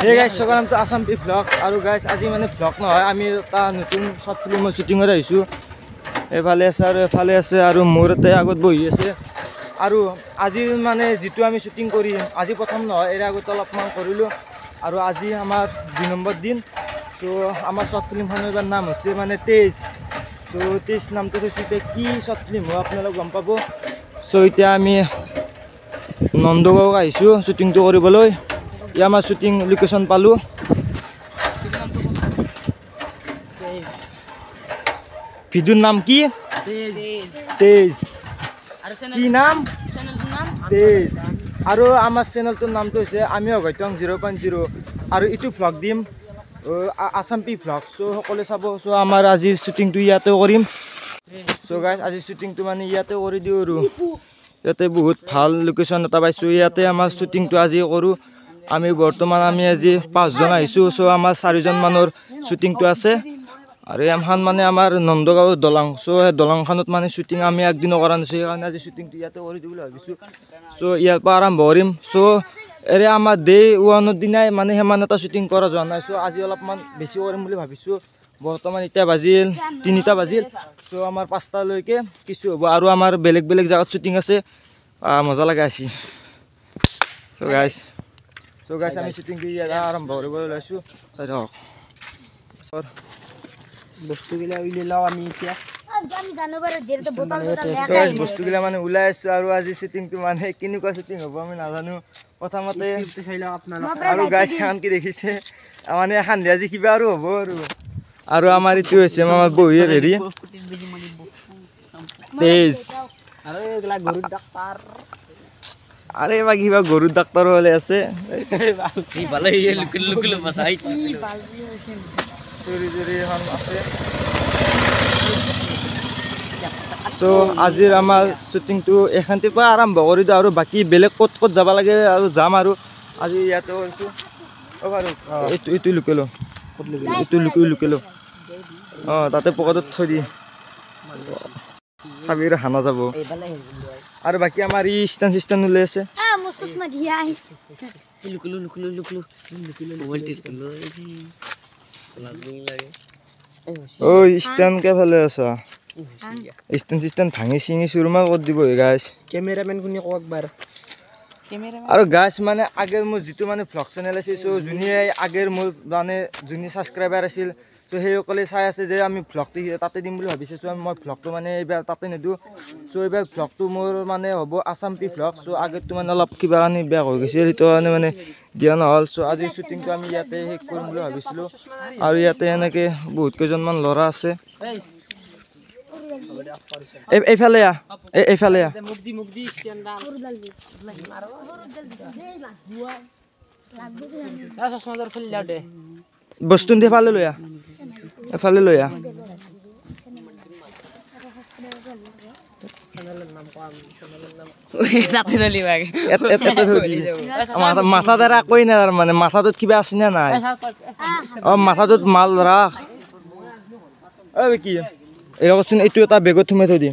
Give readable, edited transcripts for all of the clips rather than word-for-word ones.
Hey guys, welcome to Assam P vlog. Aru guys, আজি মানে vlog নহয়, আমি এটা নতুন short film shooting ত আহিছো। এফালে আছে আৰু মোৰতে আগত বহি আছে। আৰু আজি মানে যেটো আমি shooting কৰি আজি প্ৰথম নহয়, এৰ আগত অলপমান কৰিলো। আৰু আজি আমাৰ 2 নম্বৰ দিন। তো আমাৰ short film খনৰ নাম হৈছে মানে তেজ। তো তেজ নামটো হৈছে কি short film হয় আপোনালোক গম পাব। সো এতিয়া আমি নন্দগাঁও আহিছো shootingটো কৰিবলৈ। ইয়া আমাৰ shooting লোকেশন পালো। ভিডিওৰ নাম কি? তেজ। কি নাম? তেজ। আৰু আমাৰ চেনেলটোৰ নামটো হৈছে আমি অগত্যং 0.0 আৰু ইটো ভ্লগ দিম আসাম পি ভ্লগ। সো সকলোৱে চাব। সো আমাৰ আজি শুটিংটো ইয়াতে কৰিম। সো গাইস আজি শুটিংটো মানে ইয়াতে কৰি দিও আৰু ইয়াতে বহুত ভাল লোকেশন এটা পাইছো। ইয়াতে আমাৰ শুটিংটো আজি কৰো। আমি বৰ্তমান আমি আজি 5 জন আহিছো। সো আমাৰ 4 জন মানৰ শুটিংটো আছে। আৰু এমহান মানে আমাৰ নন্দগাঁও দলং। সো দলংখনত মানে শুটিং আমি একদিন কৰা নাছিল, কাৰণ আজি শুটিংটো ইয়াতে কৰি দিও বুলি ভাবিছো। সো ইয়াৰ পৰা আৰম্ভ কৰিম। সো এৰে আমাৰ ডে 1 দিনাই মানে হেমান এটা শুটিং কৰা যোৱা নাই। সো আজি অলপমান বেছি কৰিম বুলি ভাবিছো। বৰ্তমান এতিয়া বাজিল 3টা বাজিল। সো আমাৰ 5টা লৈকে কিছু হ'ব আৰু আমাৰ বেলেগ বেলেগ জায়গাত শুটিং আছে। মজা লাগা আছে। সো গাইস আমি শুটিং দিয়া আৰম্ভ কৰিব লৈছো। চাই থাকক। সৰ বস্তুগিলা উইলে লাও আমি এতিয়া আমি জানোবাৰে যেতে বোতল লেকাই বস্তুগিলা মানে উলাই আছে। আৰু আজি শুটিংটো মানে কিনুকা শুটিং হ'ব আমি নাজানো। প্ৰথমতে স্ক্ৰিপ্টটো চাই লও আপোনালোকে। আৰু গাইস খান কি দেখিছে মানে খান দিয়া আজি কিবা আৰু হ'ব আৰু আমাৰ ইটো হৈছে আমাৰ বহিয়ে হেৰি তেজ। আৰু এগলা গৰুৰ ডাক্তাৰ। আৰে বা কিবা গৰুৰ ডাক্তার হলে আছে। কি ভালো এই লুকুল বসাই কি বালজি মেশিন চুরি হন আছে। সো আজিৰ আমাৰ শুটিংটো এখানতিৰ পৰা আৰম্ভ কৰি দিও আৰু বাকি বেলেগ কত যাব লাগে আৰু যাম। আৰু আজি ইয়াতে হৈছো ও বাৰু এইটো লুকেলো কত লুকেলো এইটো লুকেলো তাতে পকেটত থৈ দি সাবিৰ হানা যাব। আৰু বাকি আমাৰ ই স্ট্যান্ড সিস্টেম উলাই আছে। মুসুসমা দিয়া লুকুলো মোবাইলটি লাজুং লাগে। ও স্ট্যান্ড কে ভালে আছে। স্ট্যান্ড সিস্টেম ভাঙি চিঙি সুরমা কত দিব গাইস। ক্যামেরাম্যান কোনি কক একবার ক্যামেরাম্যান। আৰু গাইস মানে আগৰ মোৰ যেটো মানে ভ্লগ চেনেল আছে। সো জুনিয়ে আগৰ মোৰ মানে জুনি সাবস্ক্রাইবার আছিল। তো হেসকলে চাই আছে যে আমি ভ্লগটো তাতে দিম বুলি ভাবিছো। সো মই ভ্লগটো মানে এবাৰ তাতে নেদু। সো এবাৰ ভ্লগটো মোৰ মানে হ'ব আসাম পি ভ্লগ। সো আগৰটো মানে অলপ কিবা কানি বেয়া হৈ গৈছিল, সেইটো মানে দিয়া নহল। সো আজি শুটিংটো আমি ইয়াতে শেষ কৰিম বুলি ভাবিছিলো। আৰু ইয়াতে এনেকে বহুত কেইজনমান ল'ৰা আছে। এইফালে মুগদি স্ট্যান্ডাৰ বস্তু দি ফালে লয়া এফালে লয়া মাথা দ্বাৰা কৈ না মানে মাথাটোত কিবা আছে না নাই। মাথাটোত মাল ৰাখ। কি এৰকম এইটো এটা বেগত থুমাই থৈ দি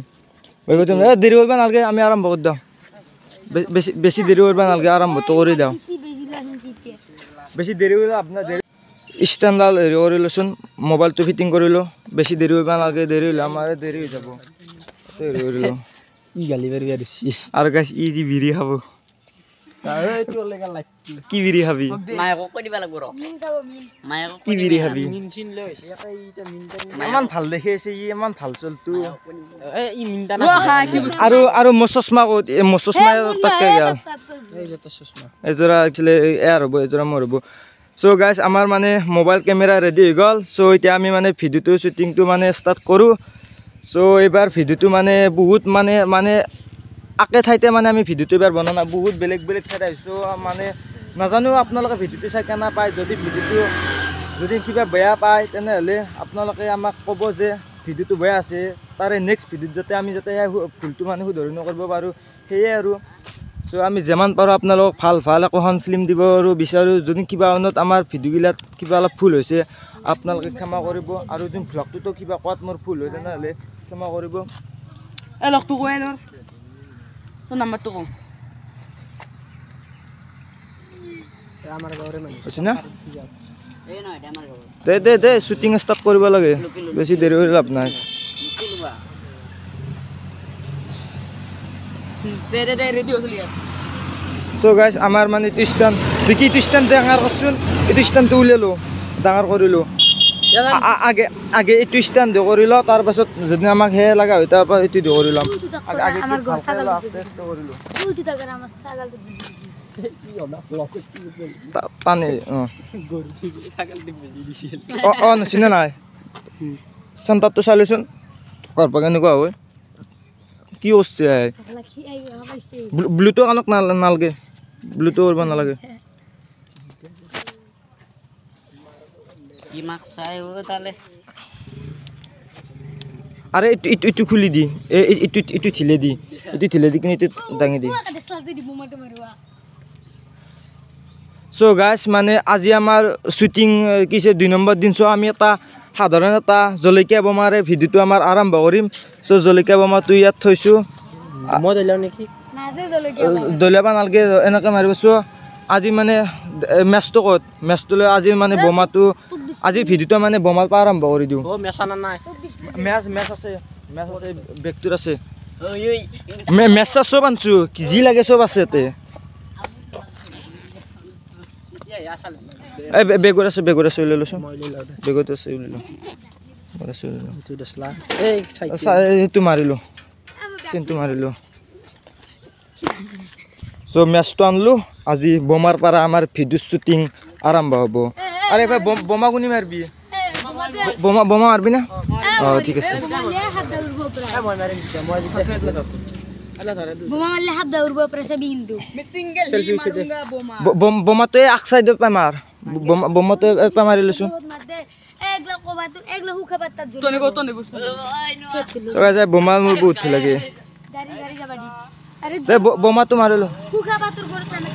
বেগত দেৰি কৰিব নালাগে। আমি আৰম্ভ কৰি দিওঁ। বেছি দেৰি কৰিব নালাগে, আৰম্ভটো কৰি দিওঁ। বেছি দেৰি হ'লে আপোনাৰ ষ্টেণ্ডাল হেৰি কৰি লৈচোন, মোবাইলটো ফিটিং কৰিলোঁ। বেছি দেৰি কৰিব নালাগে, দেৰি হ'লে আমাৰ দেৰি হৈ যাব। ই গালি পাৰি দিছি। আৰু গাইছ ই যি বিৰি খাব। কি বিৰি খাবি? মায়াকক কৈ দিবা লাগিব ৰ। মায়াকক কি বিৰি খাবি? মিনচিন লৈ হৈছে ইমান ভাল দেখি আছে। ই ইমান ভাল চলটো ই মিনটা না। আৰু মোৰ চশমা ক'ত? মোৰ চশমা তাকে গেল। এই যে তোৰ চশমা এজৰা একচুয়ালি এয়াৰ হ'ব, এজৰা মোৰ হ'ব। সো গাইছ আমাৰ মানে মোবাইল কেমেৰা ৰেডি হৈ গ'ল। সো এতিয়া আমি মানে ভিডিওটো শুটিংটো মানে ষ্টাৰ্ট কৰোঁ। সো এইবাৰ ভিডিওটো মানে বহুত মানে আকে ঠাইতে মানে আমি ভিডিওটো এবাৰ বনোৱা নাই। বহুত বেলেগ বেলেগ ঠাইত আহিছোঁ। মানে নাজানো আপোনালোকে ভিডিওটো চাই কেনে পায়। যদি কিবা বেয়া পায় তেনেহ'লে আপোনালোকে আমাক ক'ব যে ভিডিওটো বেয়া আছে। তাৰে নেক্সট ভিডিওত যাতে আমি ভুলটো মানে শুধৰণি কৰিব পাৰোঁ, সেয়ে আৰু। সো আমি যিমান পাৰোঁ আপোনালোকক ভাল একোখন ফিল্ম দিব আৰু বিচাৰোঁ। যদি কিবা কাৰণত আমাৰ ভিডিওগিলাত কিবা অলপ ভুল হৈছে আপোনালোকে ক্ষমা কৰিব। আৰু যোন ভ্লগটোতো কিবা কোৱাত মোৰ ভুল হয় তেনেহ'লে ক্ষমা কৰিব। লগটো কৈ ধৰ তোৰ নাম্বাৰটো কওঁ। হৈছে না দে দে দে শ্বুটিং ষ্টাৰ্ট কৰিব লাগে বেছি দেৰি হৈ লাভ নাই So guys, আমাৰ মানে এইটো ষ্টেণ্ড দেখি এইটো ষ্টেণ্ড ডাঙৰ কৰচোন এইটো ষ্টেণ্ডটো উলিয়ালো ডাঙৰ কৰিলোঁ আগে আগে এইটো ষ্টেণ্ড কৰি লওঁ তাৰপাছত যদি আমাক সেয়া লগা হয় তাৰপৰা এইটো দি কৰি ল'ম টানে অঁ নিচিনা নাই চেণ্টাৰটো চালিচোন ঘৰ পৰা কেনেকুৱা হয় কি কৰিছে ব্লুটো কাণক নালাগে ব্লুটো কৰিব নালাগে আরে ইটু খুলি দি ইটু ঠিলে দি কিনে ইটু দাঙি দি সো গাইস মানে আজি আমার শুটিং কিছে 2 নম্বৰ দিন সো আমি এটা সাধাৰণ এটা জলকীয়া বোমাৰে ভিডিওটো আমাৰ আৰম্ভ কৰিম সো জলকীয়া বোমাটো ইয়াত থৈছো মই দলাও নেকি নাজে দলাবা নালগে এনেকা মাৰিব সো আজি মানে মেচটো কত মেচটোলে আজি মানে বোমাটো আজি ভিডিওটো মানে বোমাৰ পৰা আৰম্ভ কৰি দিও ও মেছানা নাই মেছ আছে বেকটোৰ আছে মেছ সব আনছো কি জি লাগে সব আছে তে এই বেগৰ আছে লৈ লৈছো বেগত আছে লৈ লো তুই দছলা এই তুই মাৰিলো চিনটো মাৰিলো সো মেছটো আনলো আজি বোমাৰ পৰা আমাৰ ভিডিও শুটিং আৰম্ভ হ'ব আরে ভাই বোমা কোনি মারবি বোমা মারবি না ও ঠিক আছে বোমা মারলে হাত দাউরবো প্রেসে বিন্দু আমি সিঙ্গেল হি মারুঙ্গা বোমা তো এক সাইডে পে মার বোমা তো পে মারি লছো একলা কোবা তো একলা হুকা পাতা জল তনে বস্তু তো গাইস বোমা মোর বহুত ভাল লাগে গাড়ি যাবাডি আরে বোমা তো মারলো হুকা পাতুর করতে না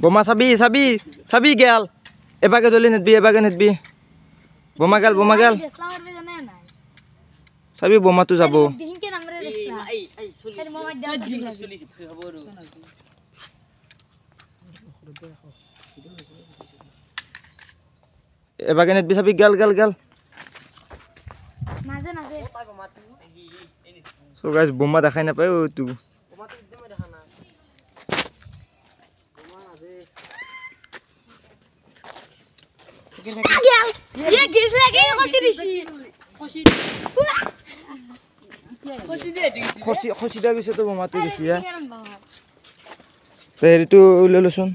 বোমা চাবি গেল এবাগে জলি নেটবি বোমা গেল চাবি বোমাটো যাব এবাগে নেটবি চাবি গেল সো গাইস বোমা দেখাই নাপায় ও তু খসি দিয়া গৈছে তো বোমাটো গৈছে হেৰিটো উলিয়াই লৈচোন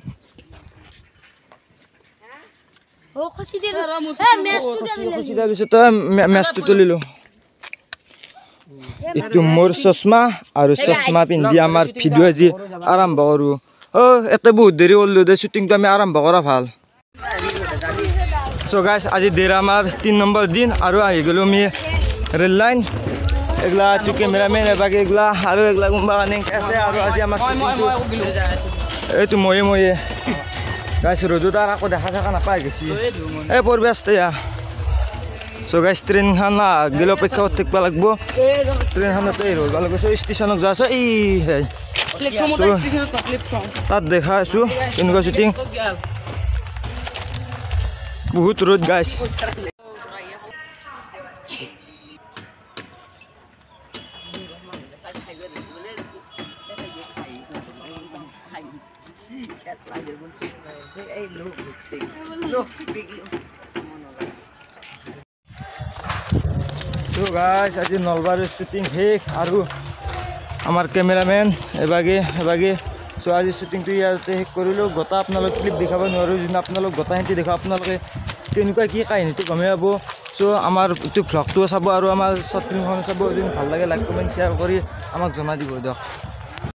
খসি দিয়া গৈছে তো মেচটো তুলিলো এইটো মোৰ চশমা আৰু চশমা পিন্ধি আমাৰ ভিডিও আজি আৰম্ভ কৰো এতে বহুত দেৰি কৰিলো দে শুটিংটো আমি আৰম্ভ কৰা ভাল সো গাইস আজি দেৰ আমাৰ 3 নম্বৰ দিন আৰু আহি গলো আমি ৰেল লাইন এগলা টু ক্যামেৰামেন এবাগে এগলা আৰু এগলা গুম্বা আনিং আছে আৰু আজি আমাৰ এইটো ময়ে গাইস ৰদু তাৰ আকৌ দেখা নাপাই গেছি এই পৰিবেশতে সো গাইস ট্ৰেইন খান গেল অপেক্ষা কৰতে লাগব ট্ৰেন খানতে ৰইল গেল স্টেশনত যাছ এই তাত দেখা আছো কেনেকুৱা শুটিং বহুত ৰোদ গাইস তো গাইস আজি নলবাৰীৰ শুটিং শেষ আৰু আমাৰ কেমেৰামেন এবাগে সো আজি শুটিংটো ইয়াতে শেষ কৰিলোঁ গোটা আপোনালোক ক্লিপ দেখাব নোৱাৰোঁ যদি আপোনালোক গোটা হেঁতি দেখা আপোনালোকে কেনেকুৱা কি কাহিনীটো গমেই পাব সো আমাৰ এইটো ভ্লগটো চাব আৰু আমাৰ শ্বৰ্ট ফিল্মখন চাব যদি ভাল লাগে লাইক কমেণ্ট শ্বেয়াৰ কৰি আমাক জনাই দিব দিয়ক